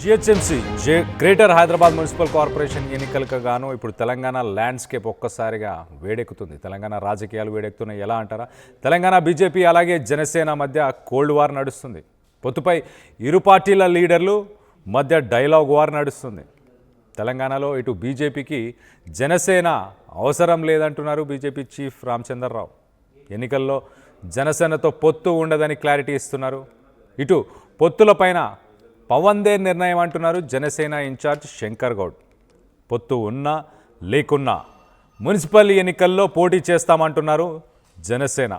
GHMC greater Hyderabad municipal corporation ఎన్నికలకు గాను ఇప్పుడు తెలంగాణ ల్యాండ్స్కేప్ ఒక్కసారిగా వేడెక్కుతుంది. తెలంగాణ రాజకీయాలు వేడెక్కుతున్నాయి. ఎలా అంటారా? తెలంగాణ బీజేపీ అలాగే జనసేన మధ్య కోల్డ్ వార్ నడుస్తుంది. పొత్తుపై ఇరు పార్టీల లీడర్లు మధ్య డైలాగ్ వార్ నడుస్తుంది. తెలంగాణలో ఇటు బీజేపీకి జనసేన అవసరం లేదంటున్నారు బీజేపీ చీఫ్ రామచంద్రరావు. ఎన్నికల్లో జనసేనతో పొత్తు ఉండదని క్లారిటీ ఇస్తున్నారు. ఇటు పొత్తులపైన పవన్దే నిర్ణయం అంటున్నారు జనసేన ఇన్ఛార్జ్ శంకర్ గౌడ్. పొత్తు ఉన్నా లేకున్నా మున్సిపల్ ఎన్నికల్లో పోటీ చేస్తామంటున్నారు జనసేన.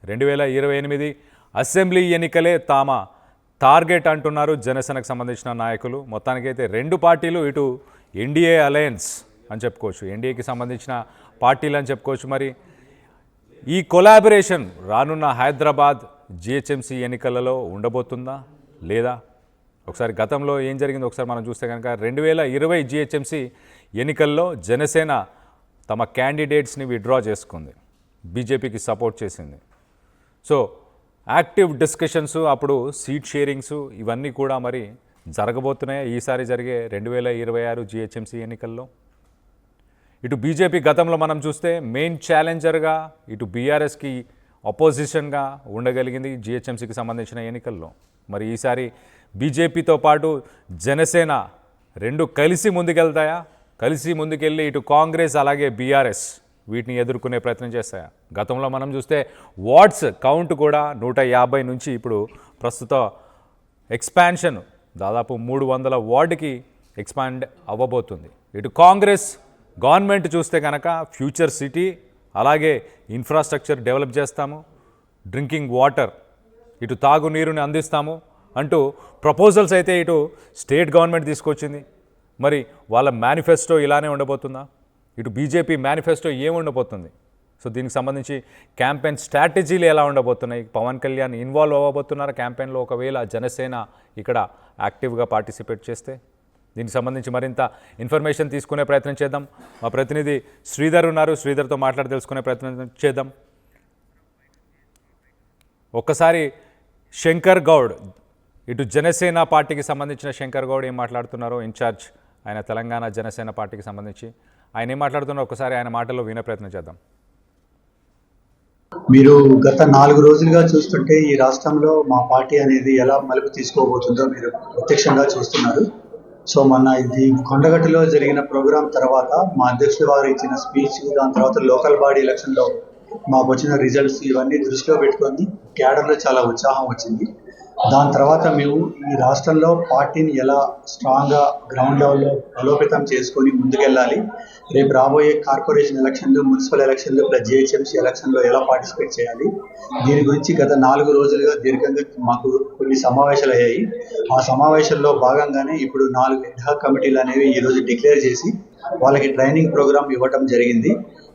2028 అసెంబ్లీ ఎన్నికలే తమ టార్గెట్ అంటున్నారు జనసేనకు సంబంధించిన నాయకులు. మొత్తానికైతే రెండు పార్టీలు ఇటు ఎన్డీఏ అలయన్స్ అని చెప్పుకోవచ్చు, ఎన్డీఏకి సంబంధించిన పార్టీలు అని చెప్పుకోవచ్చు. మరి ఈ కొలాబరేషన్ రానున్న హైదరాబాద్ జిహెచ్ఎంసీ ఎన్నికలలో ఉండబోతుందా లేదా? ఒకసారి గతంలో ఏం జరిగిందో ఒకసారి మనం చూస్తే కనుక 2020 జిహెచ్ఎంసీ ఎన్నికల్లో జనసేన తమ క్యాండిడేట్స్ని విత్డ్రా చేసుకుంది, బీజేపీకి సపోర్ట్ చేసింది. సో యాక్టివ్ డిస్కషన్స్, అప్పుడు సీట్ షేరింగ్స్ ఇవన్నీ కూడా మరి జరగబోతున్నాయి ఈసారి జరిగే 2026 జిహెచ్ఎంసీ ఎన్నికల్లో. ఇటు బీజేపీ గతంలో మనం చూస్తే మెయిన్ ఛాలెంజర్గా, ఇటు బీఆర్ఎస్కి అపోజిషన్గా ఉండగలిగింది జిహెచ్ఎంసీకి సంబంధించిన ఎన్నికల్లో. మరి ఈసారి బీజేపీతో పాటు జనసేన రెండు కలిసి ముందుకెళ్తాయా? కలిసి ముందుకెళ్ళి ఇటు కాంగ్రెస్ అలాగే బీఆర్ఎస్ వీటిని ఎదుర్కొనే ప్రయత్నం చేస్తాయా? గతంలో మనం చూస్తే వార్డ్స్ కౌంట్ కూడా 150 నుంచి ఇప్పుడు ప్రస్తుత ఎక్స్పాన్షన్ దాదాపు 300 వార్డుకి ఎక్స్పాండ్ అవ్వబోతుంది. ఇటు కాంగ్రెస్ గవర్నమెంట్ చూస్తే కనుక ఫ్యూచర్ సిటీ అలాగే ఇన్ఫ్రాస్ట్రక్చర్ డెవలప్ చేస్తాము, డ్రింకింగ్ వాటర్ ఇటు తాగునీరుని అందిస్తాము అంటూ ప్రపోజల్స్ అయితే ఇటు స్టేట్ గవర్నమెంట్ తీసుకొచ్చింది. మరి వాళ్ళ మేనిఫెస్టో ఇలానే ఉండబోతుందా? ఇటు బీజేపీ మేనిఫెస్టో ఏం ఉండబోతుంది? సో దీనికి సంబంధించి క్యాంపెయిన్ స్ట్రాటజీలు ఎలా ఉండబోతున్నాయి? పవన్ కళ్యాణ్ ఇన్వాల్వ్ అవ్వబోతున్నారా క్యాంపెయిన్లో ఒకవేళ జనసేన ఇక్కడ యాక్టివ్గా పార్టిసిపేట్ చేస్తే? దీనికి సంబంధించి మరింత ఇన్ఫర్మేషన్ తీసుకునే ప్రయత్నం చేద్దాం. మా ప్రతినిధి శ్రీధర్ ఉన్నారు, శ్రీధర్తో మాట్లాడి తెలుసుకునే ప్రయత్నం చేద్దాం. ఒక్కసారి శంకర్ గౌడ్, ఇటు జనసేన పార్టీకి సంబంధించిన శంకర్ గౌడ్ ఏం మాట్లాడుతున్నారో, ఇన్ఛార్జ్ ఆయన తెలంగాణ జనసేన పార్టీకి సంబంధించి ఆయన ఏం మాట్లాడుతున్నారో ఒకసారి ఆయన మాటల్లో వినే ప్రయత్నం చేద్దాం. మీరు గత 4 రోజులుగా చూస్తుంటే ఈ రాష్ట్రంలో మా పార్టీ అనేది ఎలా మలుపు తీసుకోబోతుందో మీరు ప్రత్యక్షంగా చూస్తున్నారు. సో మొన్న ఇది కొండగట్టులో జరిగిన ప్రోగ్రాం తర్వాత మా అధ్యక్షుల వారు ఇచ్చిన స్పీచ్, దాని తర్వాత లోకల్ బాడీ ఎలక్షన్లో మాకు వచ్చిన రిజల్ట్స్ ఇవన్నీ దృష్టిలో పెట్టుకొని క్యాడర్లో చాలా ఉత్సాహం వచ్చింది. దాని తర్వాత మేము ఈ రాష్ట్రంలో పార్టీని ఎలా స్ట్రాంగ్గా గ్రౌండ్ లెవెల్లో బలోపేతం చేసుకొని ముందుకెళ్ళాలి, రేపు రాబోయే కార్పొరేషన్ ఎలక్షన్లు, మున్సిపల్ ఎలక్షన్లు ప్లస్ జిహెచ్ఎంసీ ఎలక్షన్లో ఎలా పార్టిసిపేట్ చేయాలి, దీని గురించి గత 4 రోజులుగా దీర్ఘంగా మాకు కొన్ని సమావేశాలు అయ్యాయి. ఆ సమావేశాల్లో భాగంగానే ఇప్పుడు 4 ఎడ్హాక్ కమిటీలు అనేవి ఈరోజు డిక్లేర్ చేసి వాళ్ళకి ట్రైనింగ్ ప్రోగ్రామ్ ఇవ్వటం జరిగింది.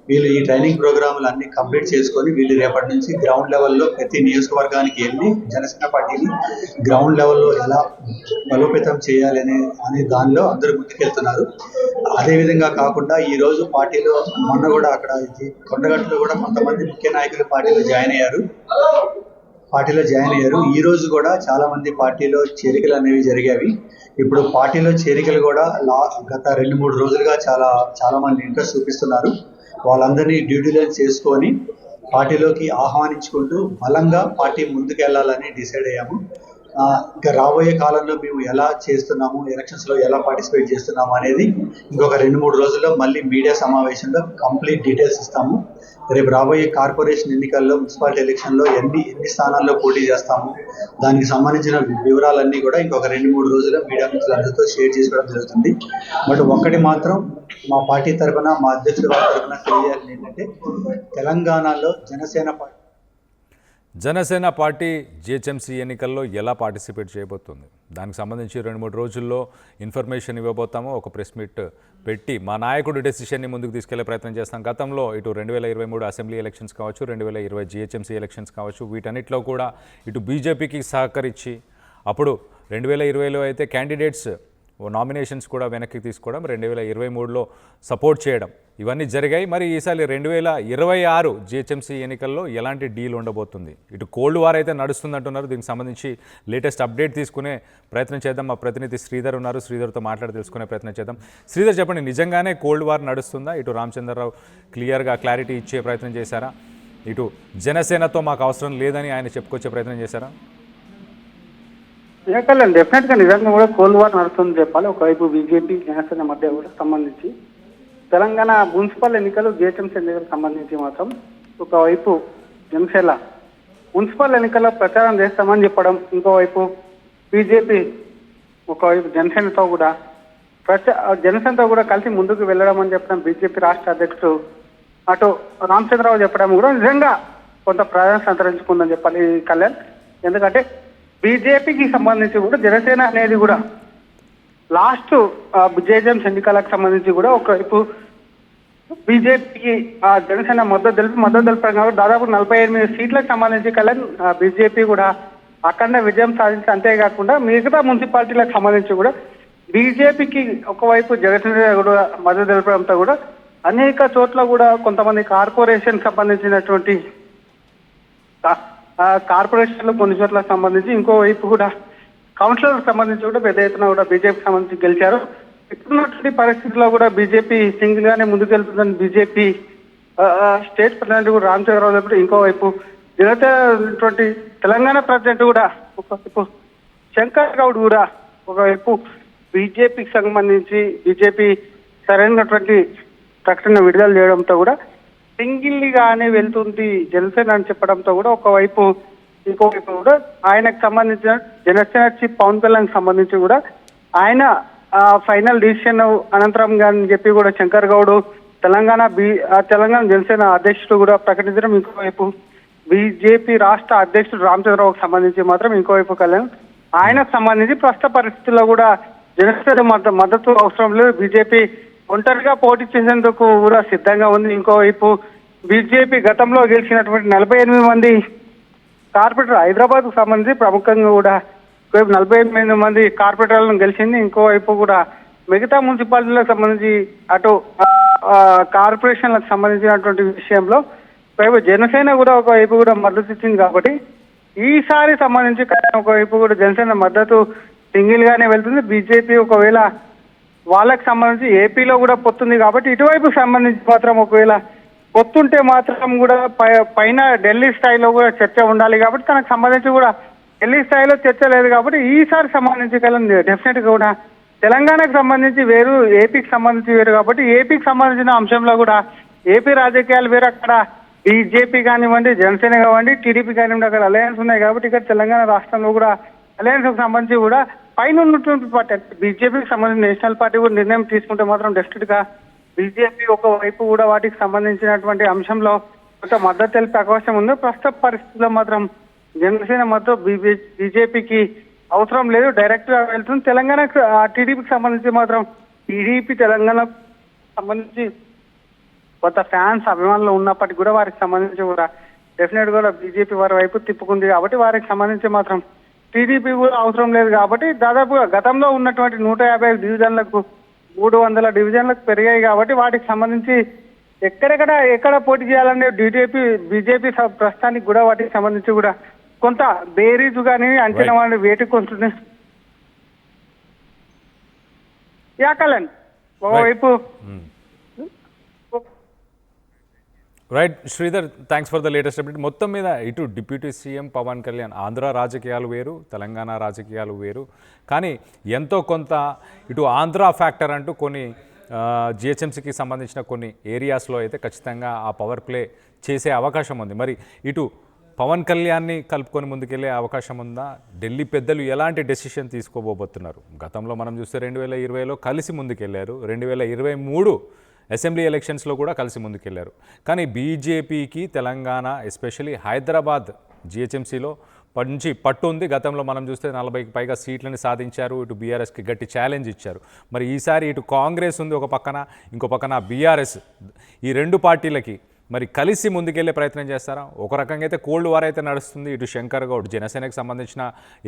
వీళ్ళు ఈ ట్రైనింగ్ ప్రోగ్రాములు అన్ని కంప్లీట్ చేసుకొని వీళ్ళు రేపటి నుంచి గ్రౌండ్ లెవెల్లో ప్రతి నియోజకవర్గానికి వెళ్ళి జనసేన పార్టీని గ్రౌండ్ లెవెల్లో ఎలా బలోపేతం చేయాలి అనే దానిలో అందరూ ముందుకెళ్తున్నారు. అదేవిధంగా కాకుండా ఈరోజు పార్టీలో మొన్న కూడా అక్కడ కొండగట్టులో కూడా కొంతమంది ముఖ్య నాయకులు పార్టీలో జాయిన్ అయ్యారు. ఈ రోజు కూడా చాలా మంది పార్టీలో చేరికలు అనేవి జరిగేవి. ఇప్పుడు పార్టీలో చేరికలు కూడా గత 2-3 రోజులుగా చాలా మంది ఇంట్రెస్ట్ చూపిస్తున్నారు. వాళ్ళందరినీ డ్యూటీలైన్ చేసుకొని పార్టీలోకి ఆహ్వానించుకుంటూ బలంగా పార్టీ ముందుకెళ్లాలని డిసైడ్ అయ్యాము. ఇంకా రాబోయే కాలంలో మేము ఎలా చేస్తున్నాము, ఎలక్షన్స్లో ఎలా పార్టిసిపేట్ చేస్తున్నాము అనేది ఇంకొక 2-3 రోజుల్లో మళ్ళీ మీడియా సమావేశంలో కంప్లీట్ డీటెయిల్స్ ఇస్తాము. రేపు రాబోయే కార్పొరేషన్ ఎన్నికల్లో, మున్సిపాలిటీ ఎలక్షన్లో ఎన్ని స్థానాల్లో పోటీ చేస్తాము, దానికి సంబంధించిన వివరాలన్నీ కూడా ఇంకొక 2-3 రోజుల్లో మీడియా మిత్రులందరితో షేర్ చేసుకోవడం జరుగుతుంది. బట్ ఒక్కటి మాత్రం మా పార్టీ తరఫున, మా అధ్యక్షుల తరఫున తెలియాలి ఏంటంటే, తెలంగాణలో జనసేన పార్టీ జిహెచ్ఎంసీ ఎన్నికల్లో ఎలా పార్టిసిపేట్ చేయబోతుంది, దానికి సంబంధించి 2-3 రోజుల్లో ఇన్ఫర్మేషన్ ఇవ్వబోతాము. ఒక ప్రెస్ మీట్ పెట్టి మా నాయకుడు డెసిషన్ని ముందుకు తీసుకెళ్లే ప్రయత్నం చేస్తాం. గతంలో ఇటు 2023 అసెంబ్లీ ఎలక్షన్స్ కావచ్చు, 2020 జిహెచ్ఎంసీ ఎలక్షన్స్ కావచ్చు, వీటన్నిటిలో కూడా ఇటు బీజేపీకి సహకరించి, అప్పుడు 2020లో అయితే క్యాండిడేట్స్ నామినేషన్స్ కూడా వెనక్కి తీసుకోవడం, 2023లో సపోర్ట్ చేయడం ఇవన్నీ జరిగాయి. మరి ఈసారి 2026 జిహెచ్ఎంసీ ఎన్నికల్లో ఎలాంటి డీల్ ఉండబోతుంది? ఇటు కోల్డ్ వార్ అయితే నడుస్తుందంటున్నారు. దీనికి సంబంధించి లేటెస్ట్ అప్డేట్ తీసుకునే ప్రయత్నం చేద్దాం. మా ప్రతినిధి శ్రీధర్ ఉన్నారు, శ్రీధర్తో మాట్లాడి తెలుసుకునే ప్రయత్నం చేద్దాం. శ్రీధర్, చెప్పండి, నిజంగానే కోల్డ్ వార్ నడుస్తుందా? ఇటు రామచంద్రరావు క్లియర్గా క్లారిటీ ఇచ్చే ప్రయత్నం చేశారా? ఇటు జనసేనతో మాకు అవసరం లేదని ఆయన చెప్పుకొచ్చే ప్రయత్నం చేశారా? డెఫినెట్ గా నిజంగా కూడా కోల్డ్ వార్ నడుస్తుంది చెప్పాలి. ఒకవైపు బీజేపీ జనసేన మధ్య కూడా సంబంధించి తెలంగాణ మున్సిపల్ ఎన్నికలు జిహెచ్ఎంసీ ఎన్నికలకు సంబంధించి మాత్రం ఒకవైపు జనసేన మున్సిపల్ ఎన్నికల్లో ప్రచారం చేస్తామని చెప్పడం, ఇంకోవైపు బీజేపీ ఒకవైపు జనసేనతో కూడా జనసేనతో కూడా కలిసి ముందుకు వెళ్ళడం అని చెప్పడం బీజేపీ రాష్ట్ర అధ్యక్షుడు అటు రామచంద్రరావు చెప్పడం కూడా నిజంగా కొంత ప్రాధాన్యత సంతరించుకుందని చెప్పాలి కళ్యాణ్. ఎందుకంటే బీజేపీకి సంబంధించి కూడా జనసేన అనేది కూడా లాస్ట్ జిహెచ్ఎంసీ ఎన్నికలకు సంబంధించి కూడా ఒకవైపు బీజేపీకి జనసేన మద్దతు తెలిపడం కాబట్టి దాదాపు 48 సీట్లకు సంబంధించి కళ్యాణ్ బీజేపీ కూడా అఖండ విజయం సాధించి, అంతేకాకుండా మిగతా మున్సిపాలిటీలకు సంబంధించి కూడా బీజేపీకి ఒకవైపు జనసేన కూడా మద్దతు తెలపడంతో కూడా అనేక చోట్ల కూడా కొంతమంది కార్పొరేషన్ సంబంధించినటువంటి కార్పొరేషన్లు కొన్ని చోట్లకు సంబంధించి, ఇంకోవైపు కూడా కౌన్సిలర్లకు సంబంధించి కూడా పెద్ద ఎత్తున కూడా బీజేపీకి సంబంధించి గెలిచారు. ఇప్పుడున్నటువంటి పరిస్థితుల్లో కూడా బీజేపీ సింగిల్ గానే ముందుకెళ్తుందని బీజేపీ స్టేట్ ప్రెసిడెంట్ కూడా రామచంద్రరావు చెప్పి, ఇంకోవైపు జనసేనటువంటి తెలంగాణ ప్రెసిడెంట్ కూడా ఒకవైపు శంకర్ గౌడ్ కూడా ఒకవైపు బీజేపీకి సంబంధించి బీజేపీ సరైనటువంటి ప్రకటన విడుదల చేయడంతో కూడా సింగిల్ గానే వెళ్తుంది జనసేన అని చెప్పడంతో కూడా ఒకవైపు ఇంకోవైపు కూడా ఆయనకు సంబంధించిన జనసేన చీఫ్ పవన్ కళ్యాణ్ సంబంధించి కూడా ఆయన ఫైనల్ డిసిషన్ అనంతరం అని చెప్పి కూడా శంకర్ గౌడ్ తెలంగాణ జనసేన అధ్యక్షుడు కూడా ప్రకటించడం, ఇంకోవైపు బీజేపీ రాష్ట్ర అధ్యక్షుడు రామచంద్రరావుకు సంబంధించి మాత్రం ఇంకోవైపు కళ్యాణ్ ఆయనకు సంబంధించి ప్రస్తుత పరిస్థితుల్లో కూడా జనసేన మద్దతు అవసరం లేదు, బీజేపీ ఒంటరిగా పోటీ చేసేందుకు కూడా సిద్ధంగా ఉంది. ఇంకోవైపు బీజేపీ గతంలో గెలిచినటువంటి 48 మంది కార్పొరేటర్ హైదరాబాద్ కు సంబంధించి ప్రముఖంగా కూడా 48 మంది కార్పొరేటర్లను గెలిచింది. ఇంకోవైపు కూడా మిగతా మున్సిపాలిటీలకు సంబంధించి అటు కార్పొరేషన్లకు సంబంధించినటువంటి విషయంలో ఒకవైపు జనసేన కూడా ఒకవైపు కూడా మద్దతు ఇచ్చింది. కాబట్టి ఈసారి సంబంధించి ఒకవైపు కూడా జనసేన మద్దతు సింగిల్ గానే వెళ్తుంది. బీజేపీ ఒకవేళ వాళ్ళకి సంబంధించి ఏపీలో కూడా పొత్తుంది కాబట్టి ఇటువైపు సంబంధించి మాత్రం ఒకవేళ పొత్తుంటే మాత్రం కూడా పైన ఢిల్లీ స్థాయిలో కూడా చర్చ ఉండాలి. కాబట్టి తనకు సంబంధించి కూడా ఢిల్లీ స్థాయిలో చర్చ లేదు. కాబట్టి ఈసారి సంబంధించి డెఫినెట్ గా కూడా తెలంగాణకు సంబంధించి వేరు, ఏపీకి సంబంధించి వేరు. కాబట్టి ఏపీకి సంబంధించిన అంశంలో కూడా ఏపీ రాజకీయాలు వేరు, అక్కడ బీజేపీ కానివ్వండి, జనసేన కానివ్వండి, టీడీపీ కానివ్వండి, అక్కడ అలయన్స్ ఉన్నాయి. కాబట్టి ఇక్కడ తెలంగాణ రాష్ట్రంలో కూడా అలయన్స్ కు సంబంధించి కూడా పైన ఉన్నటువంటి పార్టీ బీజేపీకి సంబంధించిన నేషనల్ పార్టీ కూడా నిర్ణయం తీసుకుంటే మాత్రం డెఫినెట్ గా బీజేపీ ఒకవైపు కూడా వాటికి సంబంధించినటువంటి అంశంలో కొంత మద్దతు తెలిపే అవకాశం ఉంది. ప్రస్తుత పరిస్థితుల్లో మాత్రం జనసేన మద్దతు బీజేపీకి అవసరం లేదు, డైరెక్ట్ గా వెళ్తుంది. తెలంగాణ టీడీపీకి సంబంధించి మాత్రం టీడీపీ తెలంగాణ సంబంధించి కొంత ఫ్యాన్స్ అభిమానులు ఉన్నప్పటికీ కూడా వారికి సంబంధించి కూడా డెఫినెట్ గా బీజేపీ వారి వైపు తిప్పుకుంది. కాబట్టి వారికి సంబంధించి మాత్రం టీడీపీ కూడా అవసరం లేదు. కాబట్టి దాదాపుగా గతంలో ఉన్నటువంటి 150 డివిజన్లకు 300 డివిజన్లకు పెరిగాయి. కాబట్టి వాటికి సంబంధించి ఎక్కడ పోటీ చేయాలనే బీజేపీ ప్రస్తుతానికి కూడా వాటికి సంబంధించి కూడా కొంత బేరీజు కానీ అంచనా వాడి వేటికి వస్తుంది. యాకలన్ ఒకవైపు right Sridhar, thanks for the latest update. మొత్తం మీద ఇటు డిప్యూటీ సీఎం పవన్ కళ్యాణ్ ఆంధ్ర రాజకీయాలు వేరు, తెలంగాణ రాజకీయాలు వేరు, కానీ ఎంతో కొంత ఇటు ఆంధ్ర ఫ్యాక్టర్ అంటూ కొన్ని జిహెచ్ఎంసీకి సంబంధించిన కొన్ని ఏరియాస్లో అయితే ఖచ్చితంగా ఆ పవర్ ప్లే చేసే అవకాశం ఉంది. మరి ఇటు పవన్ కళ్యాణ్ని కలుపుకొని ముందుకెళ్ళే అవకాశం ఉందా? ఢిల్లీ పెద్దలు ఎలాంటి డెసిషన్ తీసుకోబోతున్నారు? గతంలో మనం చూస్తే 2020లో కలిసి ముందుకెళ్లారు, 2023 అసెంబ్లీ ఎలక్షన్స్లో కూడా కలిసి ముందుకెళ్లారు. కానీ బీజేపీకి తెలంగాణ ఎస్పెషలీ హైదరాబాద్ జిహెచ్ఎంసీలో మంచి పట్టు ఉంది. గతంలో మనం చూస్తే 40కి పైగా సీట్లని సాధించారు. ఇటు బీఆర్ఎస్కి గట్టి ఛాలెంజ్ ఇచ్చారు. మరి ఈసారి ఇటు కాంగ్రెస్ ఉంది ఒక పక్కన, ఇంకో పక్కన బీఆర్ఎస్. ఈ రెండు పార్టీలకి మరి కలిసి ముందుకెళ్లే ప్రయత్నం చేస్తారా? ఒక రకంగా అయితే కోల్డ్ వార్ అయితే నడుస్తుంది. ఇటు శంకర్ గౌడ్ జనసేనకు సంబంధించిన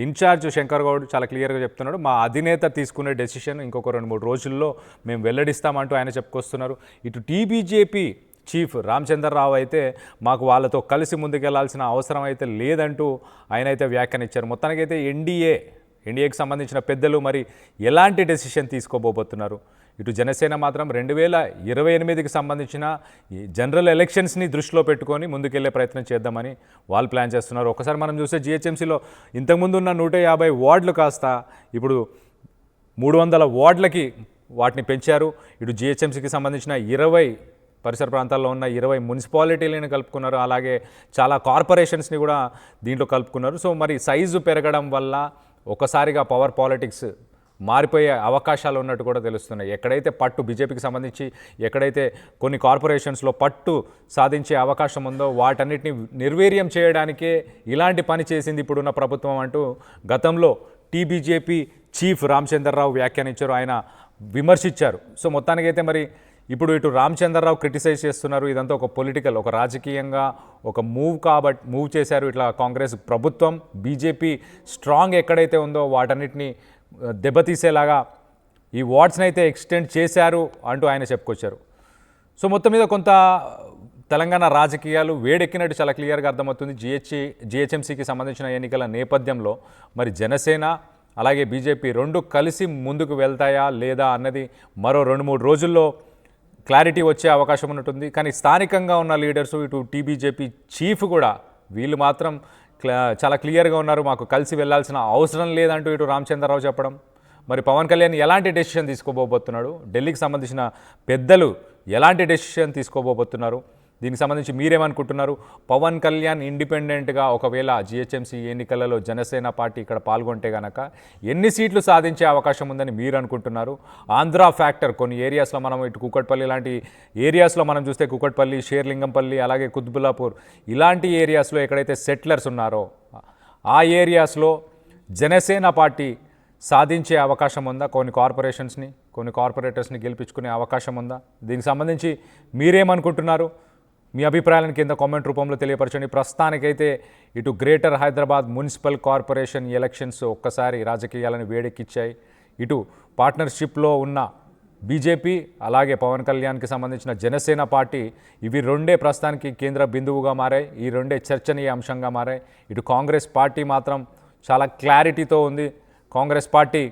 ఇన్ఛార్జ్ శంకర్ గౌడ్ చాలా క్లియర్గా చెప్తున్నాడు, మా అధినేత తీసుకునే డెసిషన్ ఇంకొక 2-3 రోజుల్లో మేము వెల్లడిస్తామంటూ ఆయన చెప్పుకొస్తున్నారు. ఇటు టీబీజేపీ చీఫ్ రామచంద్రరావు అయితే మాకు వాళ్ళతో కలిసి ముందుకెళ్లాల్సిన అవసరం అయితే లేదంటూ ఆయన అయితే వ్యాఖ్యానించారు. మొత్తానికైతే ఎన్డీఏకి సంబంధించిన పెద్దలు మరి ఎలాంటి డెసిషన్ తీసుకోబోతున్నారు? ఇటు జనసేన మాత్రం 2028కి సంబంధించిన ఈ జనరల్ ఎలక్షన్స్ని దృష్టిలో పెట్టుకొని ముందుకెళ్లే ప్రయత్నం చేద్దామని వాళ్ళు ప్లాన్ చేస్తున్నారు. ఒకసారి మనం చూస్తే జిహెచ్ఎంసీలో ఇంతకుముందు ఉన్న 150 వార్డులు కాస్త ఇప్పుడు 300 వార్డులకి వాటిని పెంచారు. ఇటు జిహెచ్ఎంసీకి సంబంధించిన 20 పరిసర ప్రాంతాల్లో ఉన్న 20 మున్సిపాలిటీలను కలుపుకున్నారు. అలాగే చాలా కార్పొరేషన్స్ని కూడా దీంట్లో కలుపుకున్నారు. సో మరి సైజు పెరగడం వల్ల ఒకసారిగా పవర్ పాలిటిక్స్ మారిపోయే అవకాశాలు ఉన్నట్టు కూడా తెలుస్తున్నాయి. ఎక్కడైతే పట్టు బీజేపీకి సంబంధించి ఎక్కడైతే కొన్ని కార్పొరేషన్స్లో పట్టు సాధించే అవకాశం ఉందో వాటన్నిటిని నిర్వీర్యం చేయడానికే ఇలాంటి పని చేసింది ఇప్పుడున్న ప్రభుత్వం అంటూ గతంలో టీబీజేపీ చీఫ్ రామచంద్రరావు వ్యాఖ్యానించారు, ఆయన విమర్శించారు. సో మొత్తానికైతే మరి ఇప్పుడు ఇటు రామచంద్రరావు క్రిటిసైజ్ చేస్తున్నారు. ఇదంతా ఒక పొలిటికల్, ఒక రాజకీయంగా ఒక మూవ్ చేశారు ఇట్లా కాంగ్రెస్ ప్రభుత్వం. బీజేపీ స్ట్రాంగ్ ఎక్కడైతే ఉందో వాటన్నిటిని దెబ్బతీసేలాగా ఈ వార్డ్స్ని అయితే ఎక్స్టెండ్ చేశారు అంటూ ఆయన చెప్పుకొచ్చారు. సో మొత్తం మీద కొంత తెలంగాణ రాజకీయాలు వేడెక్కినట్టు చాలా క్లియర్గా అర్థమవుతుంది. జిహెచ్ఎంసీకి సంబంధించిన ఎన్నికల నేపథ్యంలో మరి జనసేన అలాగే బీజేపీ రెండు కలిసి ముందుకు వెళ్తాయా లేదా అన్నది మరో 2-3 రోజుల్లో క్లారిటీ వచ్చే అవకాశం ఉంటుంది. కానీ స్థానికంగా ఉన్న లీడర్స్ ఇటు టీబీజేపీ చీఫ్ కూడా వీళ్ళు మాత్రం చాలా క్లియర్గా ఉన్నారు, మాకు కలిసి వెళ్ళాల్సిన అవసరం లేదంటూ ఇటు రామచంద్రరావు చెప్పడం. మరి పవన్ కళ్యాణ్ ఎలాంటి డెసిషన్ తీసుకోబోతున్నాడు, ఢిల్లీకి సంబంధించిన పెద్దలు ఎలాంటి డెసిషన్ తీసుకోబోతున్నారు, దీనికి సంబంధించి మీరేమనుకుంటున్నారు? పవన్ కళ్యాణ్ ఇండిపెండెంట్గా ఒకవేళ జిహెచ్ఎంసీ ఎన్నికలలో జనసేన పార్టీ ఇక్కడ పాల్గొంటే కనుక ఎన్ని సీట్లు సాధించే అవకాశం ఉందని మీరు అనుకుంటున్నారు? ఆంధ్ర ఫ్యాక్టర్ కొన్ని ఏరియాస్లో మనం ఇటు కూకట్పల్లి లాంటి ఏరియాస్లో మనం చూస్తే కూకట్పల్లి, షేర్లింగంపల్లి అలాగే కుత్బుల్లాపూర్ ఇలాంటి ఏరియాస్లో ఎక్కడైతే సెటిలర్స్ ఉన్నారో ఆ ఏరియాస్లో జనసేన పార్టీ సాధించే అవకాశం ఉందా? కొన్ని కార్పొరేటర్స్ని గెలిపించుకునే అవకాశం ఉందా? దీనికి సంబంధించి మీరేమనుకుంటున్నారు? మీ అభిప్రాయాలను కింద కామెంట్ రూపంలో తెలియపరచండి. ప్రస్తుతానికైతే ఇటు greater Hyderabad municipal corporation elections ఒక్కసారి రాజకీయాలను వేడెక్కిచ్చాయి. ఇటు పార్ట్నర్షిప్లో ఉన్న బీజేపీ అలాగే పవన్ కళ్యాణ్కి సంబంధించిన జనసేన పార్టీ ఇవి రెండే ప్రస్తుతానికి కేంద్ర బిందువుగా మారాయి, ఈ రెండే చర్చనీయ అంశంగా మారాయి. ఇటు కాంగ్రెస్ పార్టీ మాత్రం చాలా క్లారిటీతో ఉంది. కాంగ్రెస్ పార్టీ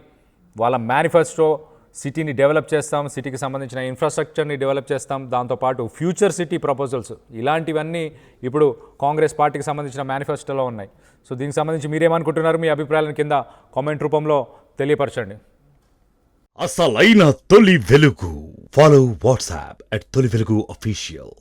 వాళ్ళ మేనిఫెస్టో సిటీని డెవలప్ చేస్తాం, సిటీకి సంబంధించిన ఇన్ఫ్రాస్ట్రక్చర్ని డెవలప్ చేస్తాం, దాంతోపాటు ఫ్యూచర్ సిటీ ప్రపోజల్స్ ఇలాంటివన్నీ ఇప్పుడు కాంగ్రెస్ పార్టీకి సంబంధించిన మేనిఫెస్టోలో ఉన్నాయి. సో దీనికి సంబంధించి మీరేమనుకుంటున్నారు? మీ అభిప్రాయాలను కింద కామెంట్ రూపంలో తెలియపరచండి. అసలైన తొలి వెలుగు. ఫాలో వాట్సాప్ @తొలి వెలుగు అఫీషియల్.